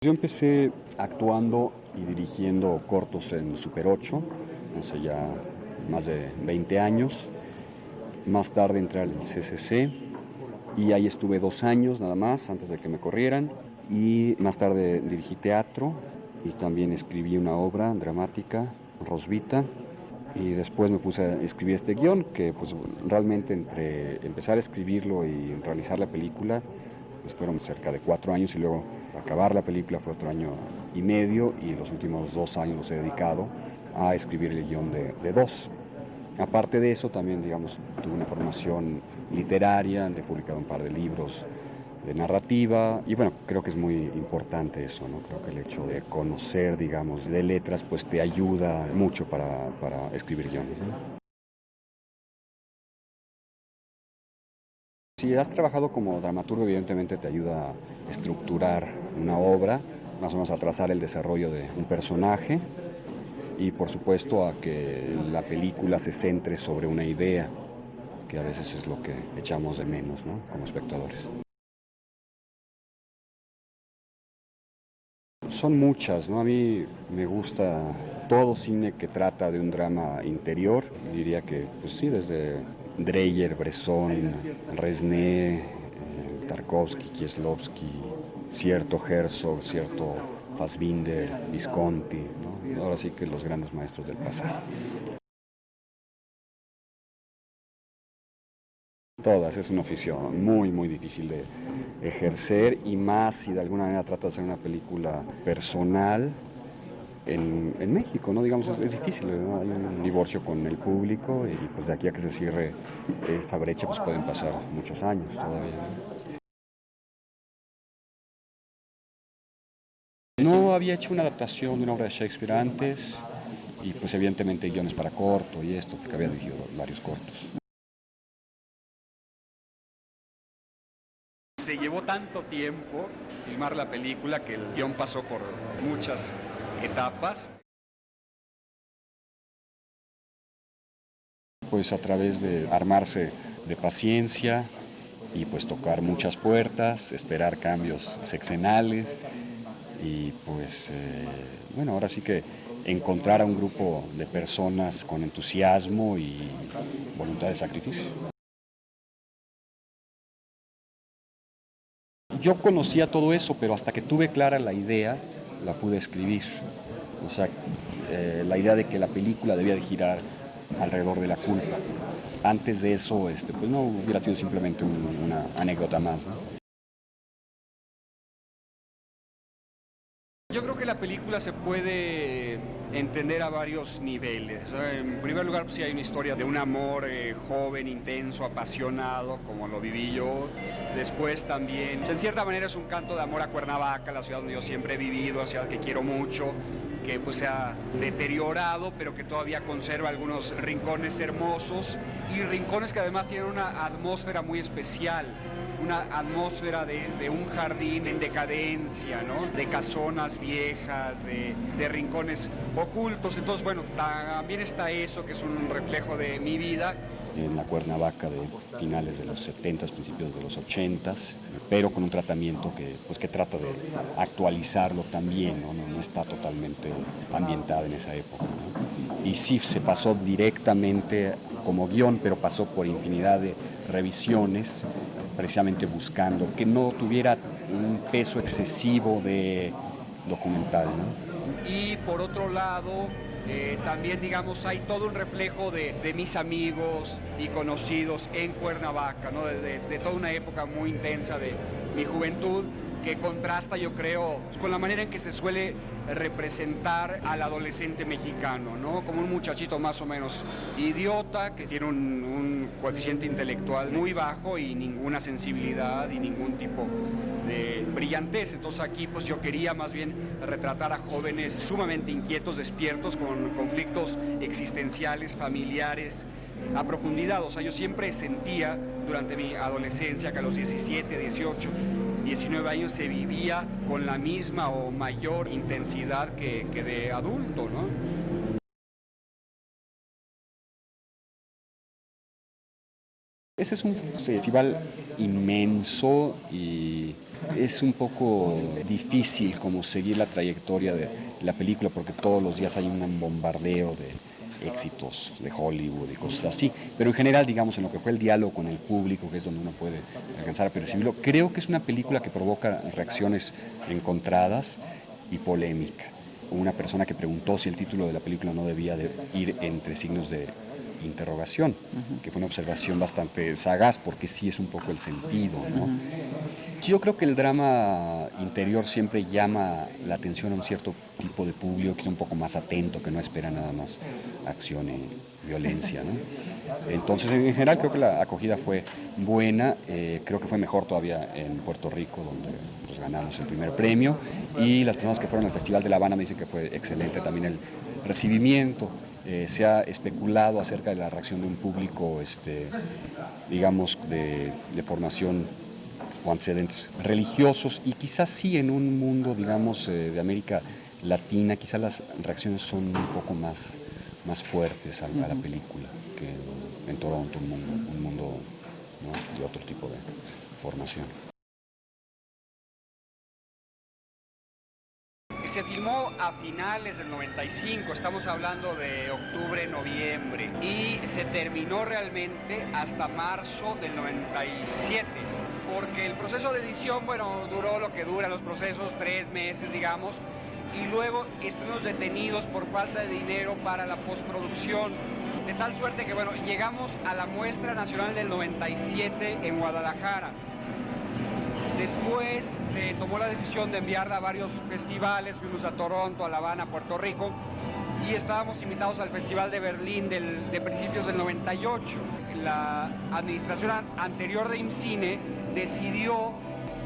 Yo empecé actuando y dirigiendo cortos en Super 8, hace ya más de 20 años. Más tarde entré al CCC y ahí estuve 2 años nada más antes de que me corrieran. Y más tarde dirigí teatro y también escribí una obra dramática, Rosvita. Y después me puse a escribir este guión que pues realmente entre empezar a escribirlo y realizar la película pues fueron cerca de 4 años y luego acabar la película fue otro año y medio y los últimos 2 años los he dedicado a escribir el guión de 2. Aparte de eso también digamos tuve una formación literaria, he publicado un par de libros de narrativa y bueno, creo que es muy importante eso, ¿no? Creo que el hecho de conocer, digamos, de letras pues te ayuda mucho para escribir guiones, ¿no? Si has trabajado como dramaturgo, evidentemente te ayuda a estructurar una obra, más o menos a trazar el desarrollo de un personaje y por supuesto a que la película se centre sobre una idea, que a veces es lo que echamos de menos, ¿no? Como espectadores. Son muchas, ¿no? A mí me gusta todo cine que trata de un drama interior. Diría que, pues sí, desde Dreyer, Bresson, Resnais, Tarkovsky, Kieslowski, cierto Herzog, cierto Fassbinder, Visconti, ¿no? Ahora sí que los grandes maestros del pasado. Todas, es un oficio muy, muy difícil de ejercer y más si de alguna manera trata de hacer una película personal en México, ¿no? Digamos, es difícil, ¿no? Hay un divorcio con el público y pues de aquí a que se cierre esa brecha pues pueden pasar muchos años todavía, ¿no? No había hecho una adaptación de una obra de Shakespeare antes y pues evidentemente guiones para corto y esto, porque había dirigido varios cortos. Se llevó tanto tiempo filmar la película que el guión pasó por muchas etapas. Pues a través de armarse de paciencia y pues tocar muchas puertas, esperar cambios sexenales y pues bueno, ahora sí que encontrar a un grupo de personas con entusiasmo y voluntad de sacrificio. Yo conocía todo eso, pero hasta que tuve clara la idea, la pude escribir. O sea, la idea de que la película debía de girar alrededor de la culpa. Antes de eso, pues no hubiera sido simplemente una anécdota más, ¿no? Yo creo que la película se puede entender a varios niveles. En primer lugar, pues, sí hay una historia de un amor joven, intenso, apasionado, como lo viví yo. Después también, en cierta manera es un canto de amor a Cuernavaca, la ciudad donde yo siempre he vivido, la ciudad que quiero mucho, que pues se ha deteriorado, pero que todavía conserva algunos rincones hermosos y rincones que además tienen una atmósfera muy especial, una atmósfera de un jardín en decadencia, ¿no? De casonas viejas, de rincones ocultos. Entonces, bueno, también está eso, que es un reflejo de mi vida. En la Cuernavaca de finales de los 70s, principios de los 80s, pero con un tratamiento que trata de actualizarlo también, ¿no? No está totalmente ambientada en esa época, ¿no? Y sí, se pasó directamente como guión, pero pasó por infinidad de revisiones, precisamente buscando que no tuviera un peso excesivo de documental, ¿no? Y por otro lado, también digamos hay todo un reflejo de mis amigos y conocidos en Cuernavaca, ¿no? De toda una época muy intensa de mi juventud, que contrasta, yo creo, con la manera en que se suele representar al adolescente mexicano, ¿no? Como un muchachito más o menos idiota, que tiene un coeficiente intelectual muy bajo y ninguna sensibilidad y ningún tipo de brillantez. Entonces aquí pues yo quería más bien retratar a jóvenes sumamente inquietos, despiertos, con conflictos existenciales, familiares, a profundidad. O sea, yo siempre sentía durante mi adolescencia que a los 17, 18, 19 años se vivía con la misma o mayor intensidad que de adulto, ¿no? Ese es un festival inmenso y es un poco difícil como seguir la trayectoria de la película porque todos los días hay un bombardeo de éxitos de Hollywood y cosas así. Pero en general, digamos, en lo que fue el diálogo con el público, que es donde uno puede alcanzar a percibirlo, creo que es una película que provoca reacciones encontradas y polémica. Una persona que preguntó si el título de la película no debía de ir entre signos de interrogación, que fue una observación bastante sagaz porque sí es un poco el sentido, ¿no? Yo creo que el drama interior siempre llama la atención a un cierto tipo de público que es un poco más atento, que no espera nada más acción y violencia, ¿no? Entonces, en general creo que la acogida fue buena, creo que fue mejor todavía en Puerto Rico, donde pues, ganamos el primer premio, y las personas que fueron al Festival de La Habana me dicen que fue excelente también el recibimiento. Se ha especulado acerca de la reacción de un público, digamos, de formación o antecedentes religiosos, y quizás sí en un mundo, digamos, de América Latina, quizás las reacciones son un poco más fuertes a la película que en Toronto, un mundo, ¿no?, de otro tipo de formación. Se filmó a finales del 95, estamos hablando de octubre, noviembre, y se terminó realmente hasta marzo del 97, porque el proceso de edición, bueno, duró lo que duran los procesos, 3 meses, digamos, y luego estuvimos detenidos por falta de dinero para la postproducción, de tal suerte que, bueno, llegamos a la Muestra Nacional del 97 en Guadalajara. Después se tomó la decisión de enviarla a varios festivales, fuimos a Toronto, a La Habana, a Puerto Rico, y estábamos invitados al Festival de Berlín de principios del 98. La administración anterior de IMCINE decidió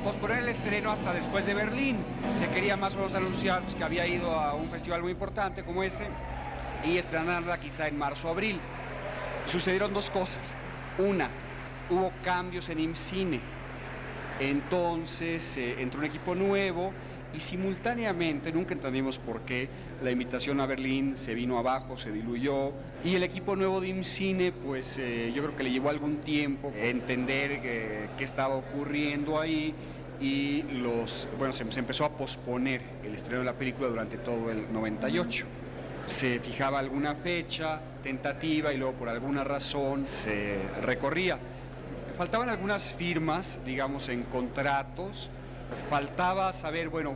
posponer el estreno hasta después de Berlín. Se quería más o menos anunciar pues, que había ido a un festival muy importante como ese y estrenarla quizá en marzo o abril. Sucedieron 2 cosas. Una, hubo cambios en IMCINE. Entonces entró un equipo nuevo y simultáneamente, nunca entendimos por qué, la invitación a Berlín se vino abajo, se diluyó, y el equipo nuevo de IMCINE, pues yo creo que le llevó algún tiempo entender qué estaba ocurriendo ahí, y se empezó a posponer el estreno de la película durante todo el 98. Se fijaba alguna fecha tentativa y luego por alguna razón se recorría. Faltaban algunas firmas, digamos, en contratos. Faltaba saber, bueno,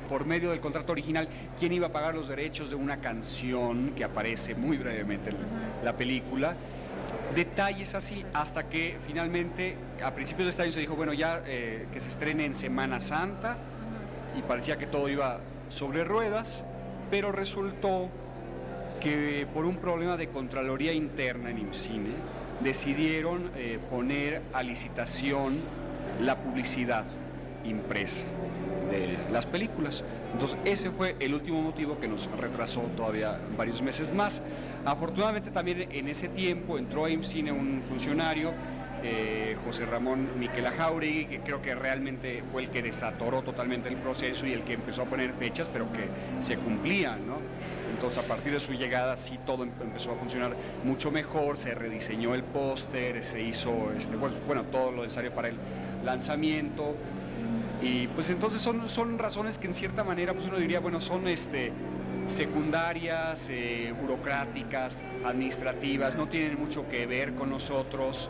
por medio del contrato original, quién iba a pagar los derechos de una canción que aparece muy brevemente en la película. Detalles así, hasta que finalmente, a principios de este año se dijo, bueno, ya que se estrene en Semana Santa, y parecía que todo iba sobre ruedas, pero resultó que por un problema de Contraloría Interna en IMCINE, decidieron poner a licitación la publicidad impresa de las películas. Entonces ese fue el último motivo que nos retrasó todavía varios meses más. Afortunadamente también en ese tiempo entró a IMCINE un funcionario, José Ramón Miquela Jauregui, que creo que realmente fue el que desatoró totalmente el proceso y el que empezó a poner fechas, pero que se cumplían, ¿no? Entonces, a partir de su llegada, sí, todo empezó a funcionar mucho mejor, se rediseñó el póster, se hizo, todo lo necesario para el lanzamiento. Y pues entonces son razones que en cierta manera, pues uno diría, bueno, son secundarias, burocráticas, administrativas, no tienen mucho que ver con nosotros,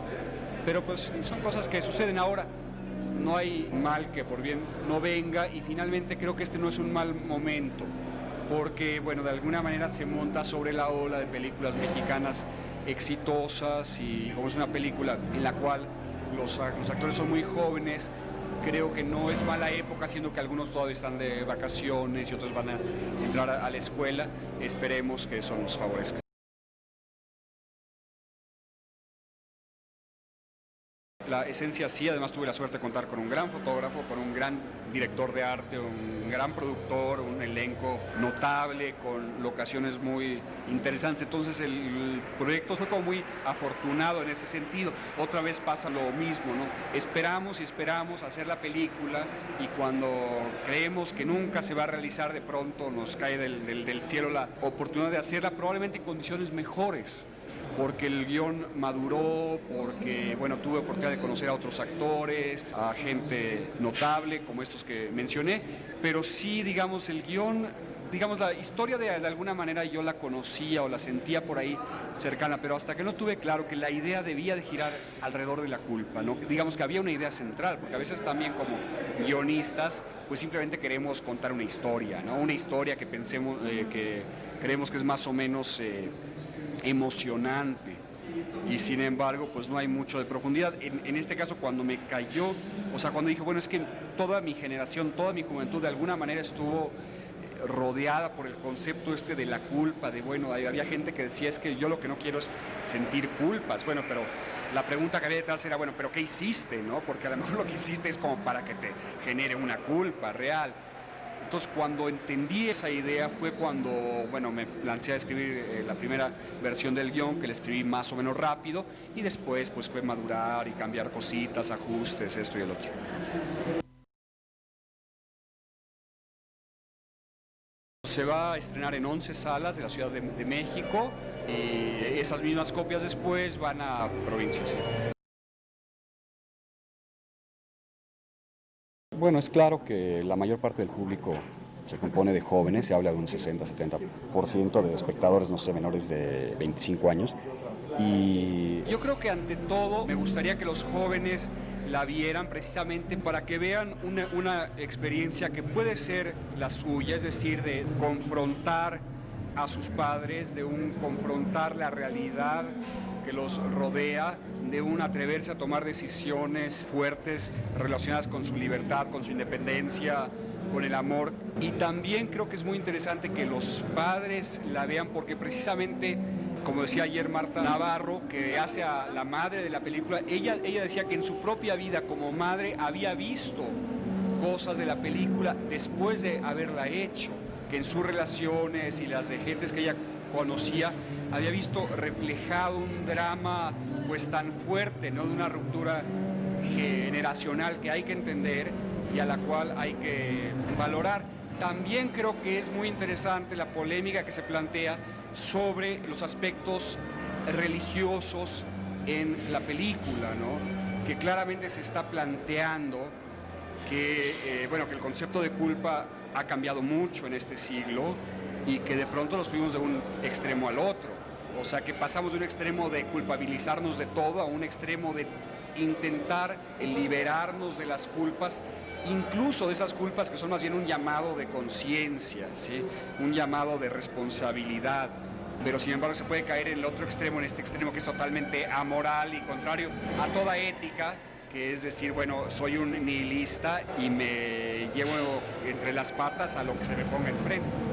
pero pues son cosas que suceden ahora. No hay mal que por bien no venga, y finalmente creo que este no es un mal momento, porque, bueno, de alguna manera se monta sobre la ola de películas mexicanas exitosas, y como es una película en la cual los actores son muy jóvenes, creo que no es mala época, siendo que algunos todavía están de vacaciones y otros van a entrar a la escuela. Esperemos que eso nos favorezca. La esencia sí, además tuve la suerte de contar con un gran fotógrafo, con un gran director de arte, un gran productor, un elenco notable, con locaciones muy interesantes. Entonces el proyecto fue como muy afortunado en ese sentido. Otra vez pasa lo mismo, ¿no? Esperamos y esperamos hacer la película, y cuando creemos que nunca se va a realizar, de pronto nos cae del cielo la oportunidad de hacerla, probablemente en condiciones mejores. porque el guión maduró, porque, bueno, tuve oportunidad de conocer a otros actores, a gente notable, como estos que mencioné, pero sí, digamos, el guión, digamos, la historia de alguna manera yo la conocía o la sentía por ahí cercana, pero hasta que no tuve claro que la idea debía de girar alrededor de la culpa, ¿no? Digamos que había una idea central, porque a veces también como guionistas, pues simplemente queremos contar una historia, ¿no? Una historia que pensemos, que creemos que es más o menos emocionante, y sin embargo pues no hay mucho de profundidad. En este caso, cuando me cayó, o sea, cuando dije, bueno, es que toda mi generación, toda mi juventud de alguna manera estuvo rodeada por el concepto este de la culpa, de bueno, había gente que decía, es que yo lo que no quiero es sentir culpas. Bueno, pero la pregunta que había detrás era, bueno, pero ¿qué hiciste, no? Porque a lo mejor lo que hiciste es como para que te genere una culpa real. Entonces, cuando entendí esa idea fue cuando, bueno, me lancé a escribir la primera versión del guión, que le escribí más o menos rápido, y después pues fue madurar y cambiar cositas, ajustes, esto y el otro. Se va a estrenar en 11 salas de la Ciudad de México, y esas mismas copias después van a provincias. ¿Sí? Bueno, es claro que la mayor parte del público se compone de jóvenes, se habla de un 60-70% de espectadores, no sé, menores de 25 años. Y yo creo que ante todo me gustaría que los jóvenes la vieran precisamente para que vean una experiencia que puede ser la suya, es decir, de confrontar a sus padres, de confrontar la realidad que los rodea, de atreverse a tomar decisiones fuertes relacionadas con su libertad, con su independencia, con el amor. Y también creo que es muy interesante que los padres la vean porque precisamente, como decía ayer Marta Navarro, que hace a la madre de la película, ella decía que en su propia vida como madre había visto cosas de la película después de haberla hecho, que en sus relaciones y las de gentes que ella conocía había visto reflejado un drama pues tan fuerte, ¿no? De una ruptura generacional que hay que entender y a la cual hay que valorar. También creo que es muy interesante la polémica que se plantea sobre los aspectos religiosos en la película, ¿no? Que claramente se está planteando que, bueno, que el concepto de culpa ha cambiado mucho en este siglo y que de pronto nos fuimos de un extremo al otro. O sea, que pasamos de un extremo de culpabilizarnos de todo a un extremo de intentar liberarnos de las culpas, incluso de esas culpas que son más bien un llamado de conciencia, ¿sí? Un llamado de responsabilidad. Pero sin embargo se puede caer en el otro extremo, en este extremo que es totalmente amoral y contrario a toda ética, que es decir, bueno, soy un nihilista y me llevo entre las patas a lo que se me ponga enfrente.